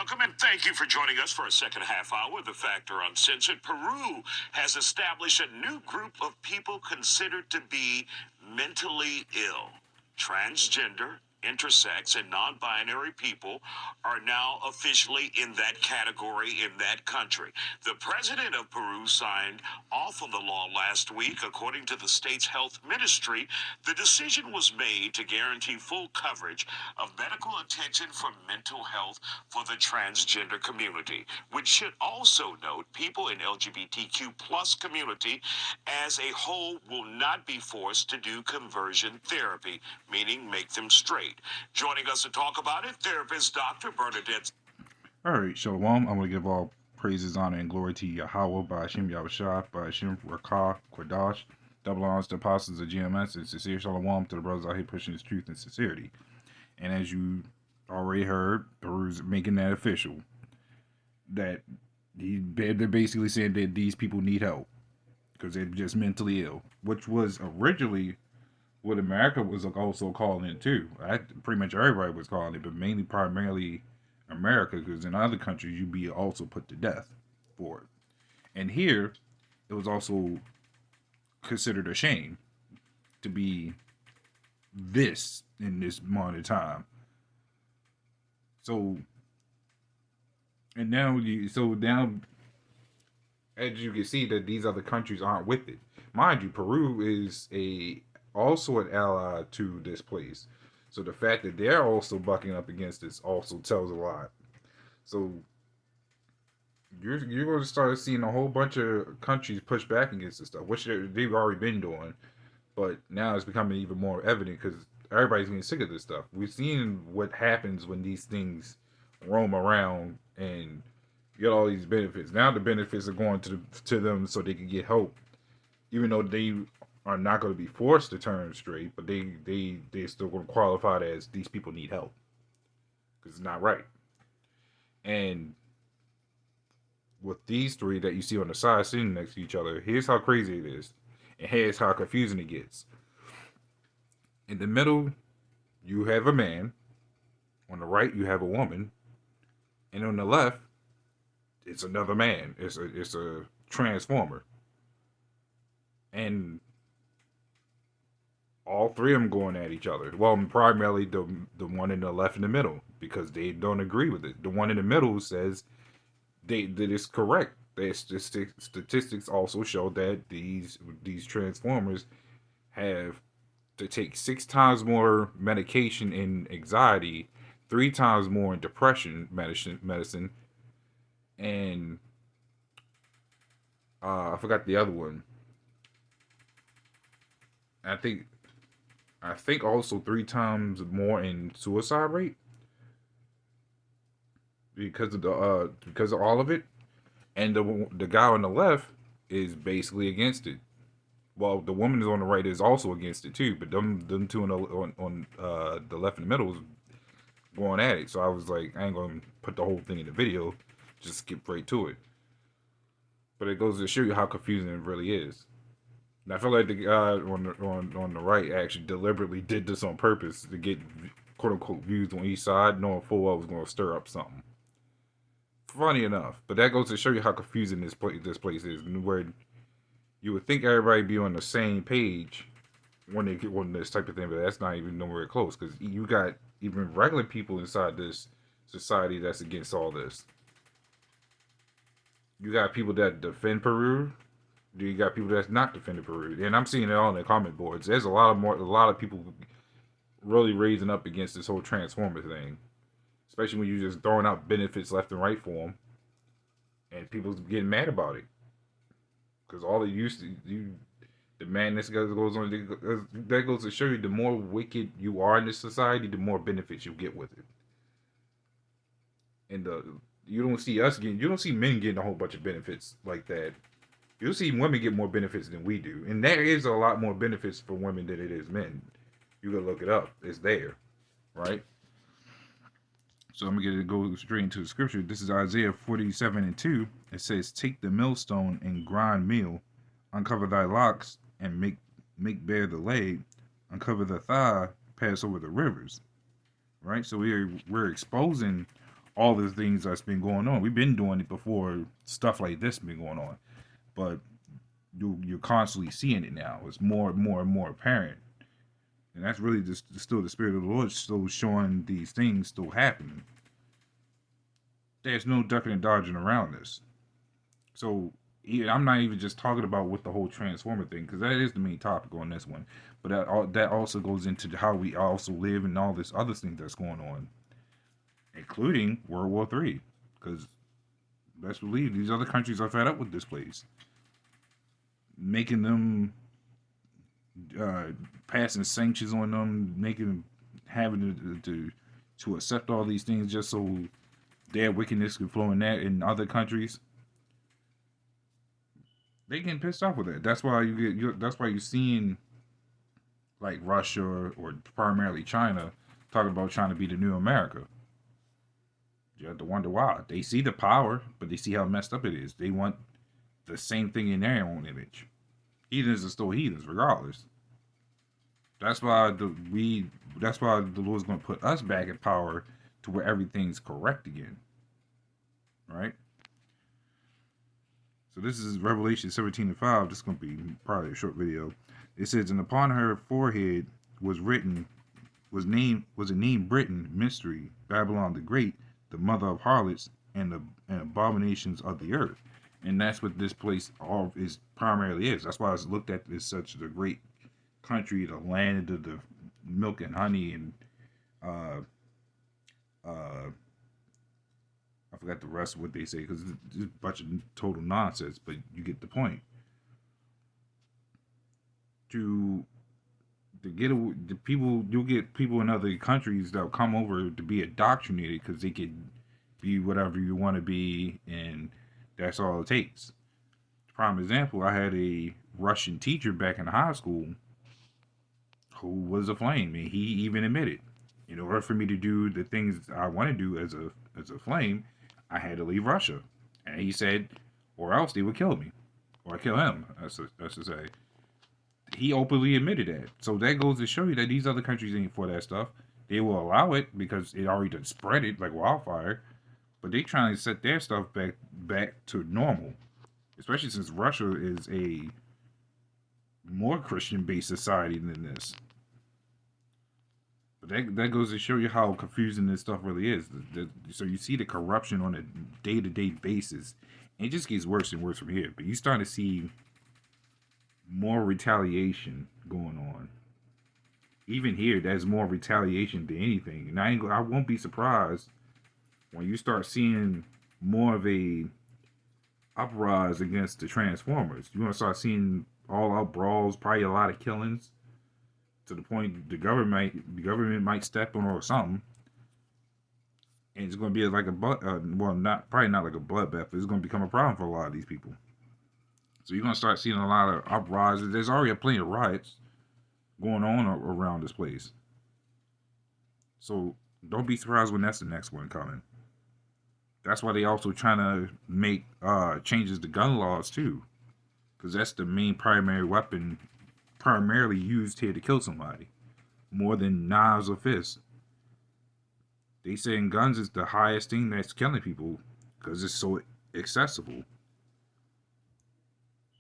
Welcome and thank you for joining us for a second half hour of The Factor Uncensored. Peru has established a new group of people considered to be mentally ill. Transgender, intersex, and non-binary people are now officially in that category in that country. The president of Peru signed off on the law last week. According to the state's health ministry, the decision was made to guarantee full coverage of medical attention for mental health for the transgender community, which should also note people in LGBTQ plus community as a whole will not be forced to do conversion therapy, meaning make them straight. Joining us to talk about it, therapist Dr. Bernadette. All right, Shalom. I'm going to give all praises, honor, and glory to Yahweh, by Hashem Yahushua, by Hashem Rakah, Quadash, double honors to apostles of GMS, and sincere Shalom to the brothers out here pushing his truth and sincerity. And as you already heard, Peru's making that official. That they're basically saying that these people need help because they're just mentally ill, which was originally what America was also calling it too. Pretty much everybody was calling it, but primarily America, because in other countries you'd be also put to death for it. And here, it was also considered a shame to be this in this amount of time. So, and now, as you can see, that these other countries aren't with it. Mind you, Peru is also an ally to this place. So the fact that they're also bucking up against this also tells a lot. So you're going to start seeing a whole bunch of countries push back against this stuff, which they've already been doing. But now it's becoming even more evident because everybody's getting sick of this stuff. We've seen what happens when these things roam around and get all these benefits. Now the benefits are going to them so they can get help, even though they are not going to be forced to turn straight, but they're still going to qualify it as these people need help because it's not right. And with these three that you see on the side sitting next to each other, here's how crazy it is, and here's how confusing it gets. In the middle, you have a man. On the right, you have a woman, and on the left, it's another man. It's a transformer, and all three of them going at each other. Well, primarily the one in the left and the middle, because they don't agree with it. The one in the middle says that it's correct. The statistics also show that these transformers have to take 6 times more medication in anxiety, 3 times more in depression medicine, and I forgot the other one. I think also 3 times more in suicide rate because of all of it, and the guy on the left is basically against it. Well, the woman on the right is also against it too, but them two on the left and the middle is going at it. So I was like, I ain't gonna put the whole thing in the video, just skip right to it. But it goes to show you how confusing it really is. And I feel like the guy on the right actually deliberately did this on purpose to get quote unquote views on each side, knowing full well it was going to stir up something. Funny enough, but that goes to show you how confusing this place is, where you would think everybody be on the same page when they get on this type of thing, but that's not even nowhere close, because you got even regular people inside this society that's against all this. You got people that defend Peru. You got people that's not defending Peru, and I'm seeing it all in the comment boards. There's a lot of people really raising up against this whole transformer thing, especially when you're just throwing out benefits left and right for them, and people's getting mad about it because all they used to the madness goes on. That goes to show you, the more wicked you are in this society, the more benefits you get with it. And you don't see men getting a whole bunch of benefits like that. You'll see women get more benefits than we do. And there is a lot more benefits for women than it is men. You gotta look it up. It's there. Right? So I'm going to go straight into the scripture. This is Isaiah 47:2. It says, "Take the millstone and grind meal, uncover thy locks and make bare the leg, uncover the thigh, pass over the rivers." Right? So we're exposing all the things that's been going on. We've been doing it before stuff like this been going on, but you're constantly seeing it now. It's more and more and more apparent, and that's really just still the spirit of the Lord still showing these things still happening. There's no ducking and dodging around this. So I'm not even just talking about with the whole transformer thing, because that is the main topic on this one. But that also goes into how we also live and all this other thing that's going on, including World War III. Because best believe these other countries are fed up with this place, making them passing sanctions on them, having to accept all these things just so their wickedness can flow in other countries. They getting pissed off with it. That's why that's why you're seeing like Russia or primarily China talking about trying to be the new America. You have to wonder why. They see the power, but they see how messed up it is. They want the same thing in their own image. Heathens are still heathens, regardless. That's why that's why the Lord's going to put us back in power to where everything's correct again. Right? So this is Revelation 17:5. This is going to be probably a short video. It says, and upon her forehead was a name written, mystery, Babylon the Great, the mother of harlots and abominations of the earth. And that's what this place primarily is. That's why it's looked at as such the great country, the land of the milk and honey, and I forgot the rest of what they say because it's a bunch of total nonsense, but you get the point. To get the people, you'll get people in other countries that'll come over to be indoctrinated because they could be whatever you want to be, and that's all it takes. Prime example, I had a Russian teacher back in high school who was a flame, and he even admitted, in order for me to do the things I want to do as a flame, I had to leave Russia. And he said, or else they would kill me, or kill him, that's to say. He openly admitted that. So that goes to show you that these other countries ain't for that stuff. They will allow it because it already done spread it like wildfire, but they trying to set their stuff back to normal. Especially since Russia is a more Christian-based society than this. But that goes to show you how confusing this stuff really is. So you see the corruption on a day-to-day basis. And it just gets worse and worse from here. But you start to see more retaliation going on. Even here, there's more retaliation than anything. And I won't be surprised when you start seeing more of a uprise against the Transformers. You're going to start seeing all-out brawls, probably a lot of killings, to the point the government might step on or something. And it's going to be like probably not like a bloodbath, but it's going to become a problem for a lot of these people. So you're going to start seeing a lot of uprises. There's already plenty of riots going on around this place. So don't be surprised when that's the next one coming. That's why they also trying to make changes to gun laws too. Because that's the main primary weapon primarily used here to kill somebody. More than knives or fists. They saying guns is the highest thing that's killing people because it's so accessible.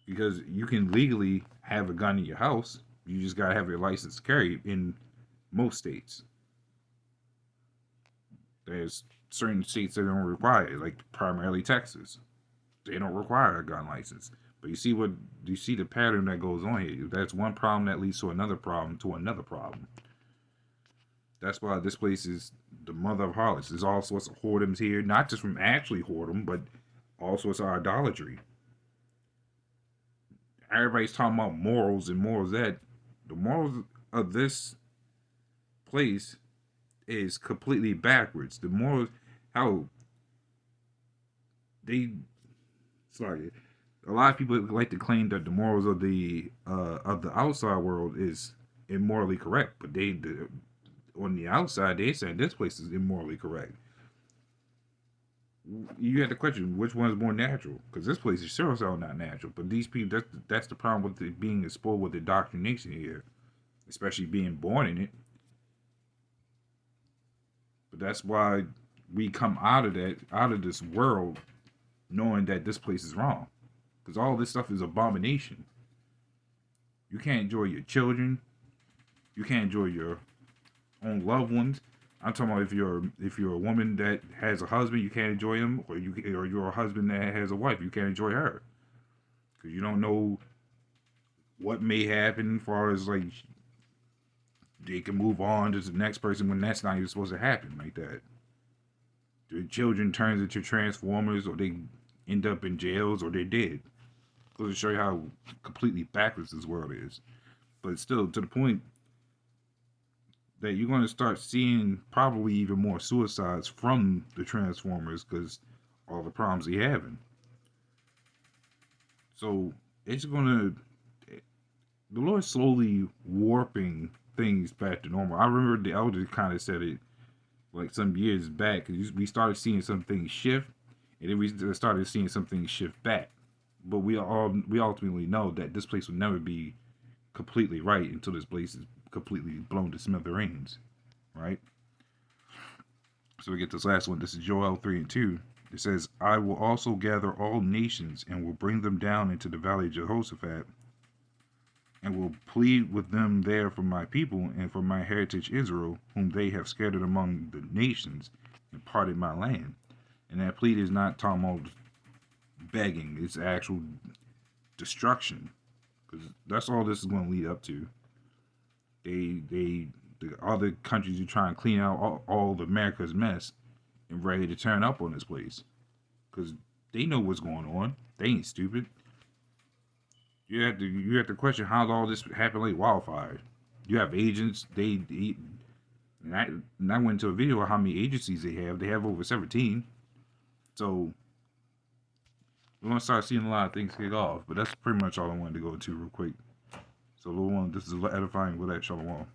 Because you can legally have a gun in your house. You just got to have your license to carry in most states. There's certain states that don't require it, like primarily Texas. They don't require a gun license. But you see the pattern that goes on here. That's one problem that leads to another problem to another problem. That's why this place is the mother of harlots. There's all sorts of whoredoms here, not just from actually whoredom, but all sorts of idolatry. Everybody's talking about morals and morals that. The morals of this place is completely backwards. The morals, how they, sorry, a lot of people like to claim that the morals of the outside world is immorally correct, but on the outside they said this place is immorally correct. You had the question, which one is more natural? Because this place is sure so not natural. But these people, that's the problem with it being exposed with indoctrination here, especially being born in it. But that's why we come out of this world, knowing that this place is wrong, because all this stuff is abomination. You can't enjoy your children. You can't enjoy your own loved ones. I'm talking about if you're a woman that has a husband, you can't enjoy him, or you're a husband that has a wife, you can't enjoy her, because you don't know what may happen as far as like they can move on to the next person when that's not even supposed to happen like that. The children turns into transformers, or they end up in jails, or they're dead. Goes to show you how completely backwards this world is. But still, to the point that you're going to start seeing probably even more suicides from the Transformers because all the problems they're having. So it's going to, the Lord's slowly warping things back to normal. I remember the elder kind of said it like some years back, because we started seeing some things shift, and then we started seeing some things shift back. But we ultimately know that this place will never be completely right until this place is completely blown to smithereens, right? So we get this last one. This is Joel 3:2. It says, I will also gather all nations and will bring them down into the valley of Jehoshaphat, and will plead with them there for my people and for my heritage Israel, whom they have scattered among the nations and parted my land. And that plead is not talking about begging, it's actual destruction, because that's all this is going to lead up to. The other countries are trying to clean out all of America's mess and ready to turn up on this place, because they know what's going on. They ain't stupid. You have to question how all this happened like wildfire. You have agents. And I went into a video of how many agencies they have. They have over 17. So we're gonna start seeing a lot of things kick off. But that's pretty much all I wanted to go into real quick. So little one, this is edifying with that Shalom.